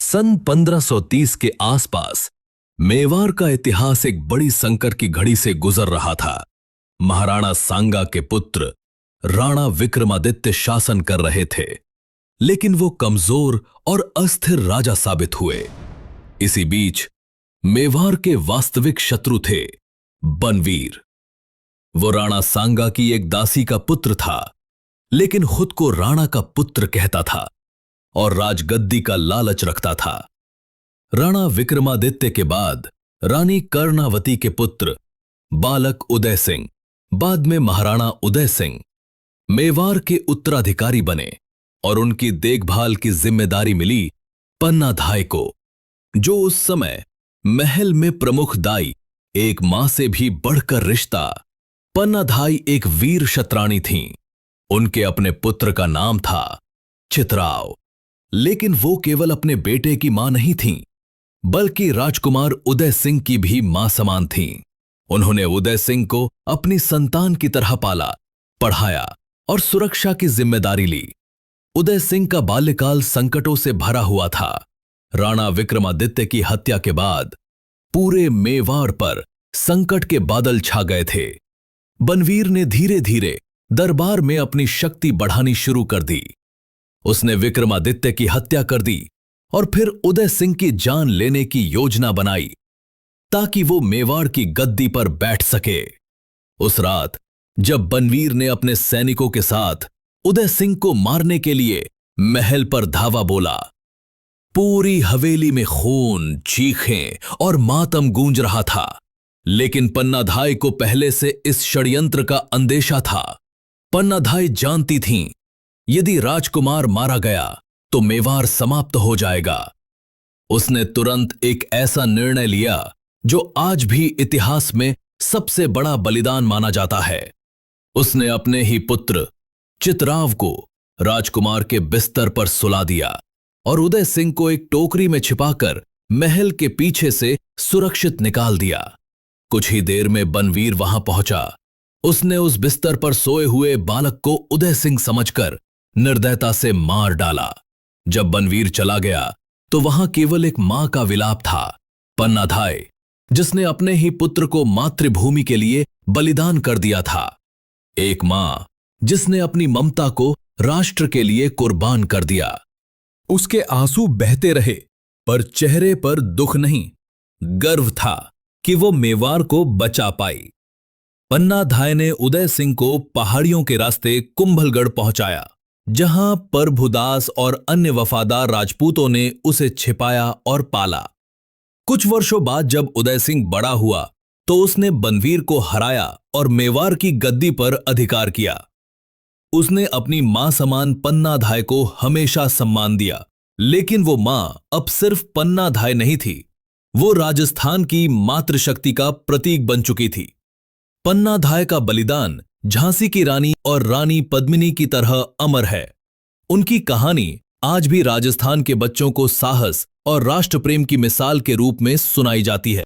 सन 1530 के आसपास मेवाड़ का इतिहास एक बड़ी संकट की घड़ी से गुजर रहा था। महाराणा सांगा के पुत्र राणा विक्रमादित्य शासन कर रहे थे, लेकिन वो कमजोर और अस्थिर राजा साबित हुए। इसी बीच मेवाड़ के वास्तविक शत्रु थे बनवीर। वो राणा सांगा की एक दासी का पुत्र था, लेकिन खुद को राणा का पुत्र कहता था और राजगद्दी का लालच रखता था। राणा विक्रमादित्य के बाद रानी कर्णावती के पुत्र बालक उदय सिंह, बाद में महाराणा उदय सिंह, मेवाड़ के उत्तराधिकारी बने और उनकी देखभाल की जिम्मेदारी मिली पन्नाधाय को, जो उस समय महल में प्रमुख दाई, एक मां से भी बढ़कर रिश्ता। पन्नाधाय एक वीर शतरानी थीं। उनके अपने पुत्र का नाम था चितराव, लेकिन वो केवल अपने बेटे की मां नहीं थीं, बल्कि राजकुमार उदय सिंह की भी मां समान थीं। उन्होंने उदय सिंह को अपनी संतान की तरह पाला, पढ़ाया और सुरक्षा की जिम्मेदारी ली। उदय सिंह का बाल्यकाल संकटों से भरा हुआ था। राणा विक्रमादित्य की हत्या के बाद पूरे मेवाड़ पर संकट के बादल छा गए थे। बनवीर ने धीरे धीरे दरबार में अपनी शक्ति बढ़ानी शुरू कर दी। उसने विक्रमादित्य की हत्या कर दी और फिर उदय सिंह की जान लेने की योजना बनाई ताकि वो मेवाड़ की गद्दी पर बैठ सके। उस रात जब बनवीर ने अपने सैनिकों के साथ उदय सिंह को मारने के लिए महल पर धावा बोला, पूरी हवेली में खून, चीखें और मातम गूंज रहा था। लेकिन पन्नाधाय को पहले से इस षड्यंत्र का अंदेशा था। पन्नाधाय जानती थीं, यदि राजकुमार मारा गया तो मेवाड़ समाप्त हो जाएगा। उसने तुरंत एक ऐसा निर्णय लिया जो आज भी इतिहास में सबसे बड़ा बलिदान माना जाता है। उसने अपने ही पुत्र चितराव को राजकुमार के बिस्तर पर सुला दिया और उदय सिंह को एक टोकरी में छिपाकर महल के पीछे से सुरक्षित निकाल दिया। कुछ ही देर में बनवीर वहां पहुंचा। उसने उस बिस्तर पर सोए हुए बालक को उदय सिंह समझकर निर्दयता से मार डाला। जब बनवीर चला गया तो वहां केवल एक मां का विलाप था, पन्नाधाय, जिसने अपने ही पुत्र को मातृभूमि के लिए बलिदान कर दिया था। एक मां जिसने अपनी ममता को राष्ट्र के लिए कुर्बान कर दिया। उसके आंसू बहते रहे, पर चेहरे पर दुख नहीं, गर्व था कि वो मेवाड़ को बचा पाई। पन्नाधाय ने उदय सिंह को पहाड़ियों के रास्ते कुंभलगढ़ पहुंचाया, जहां प्रभुदास और अन्य वफादार राजपूतों ने उसे छिपाया और पाला। कुछ वर्षों बाद जब उदय सिंह बड़ा हुआ तो उसने बनवीर को हराया और मेवाड़ की गद्दी पर अधिकार किया। उसने अपनी मां समान पन्नाधाय को हमेशा सम्मान दिया, लेकिन वो मां अब सिर्फ पन्नाधाय नहीं थी, वो राजस्थान की मातृशक्ति का प्रतीक बन चुकी थी। पन्नाधाय का बलिदान झांसी की रानी और रानी पद्मिनी की तरह अमर है। उनकी कहानी आज भी राजस्थान के बच्चों को साहस और राष्ट्र प्रेम की मिसाल के रूप में सुनाई जाती है।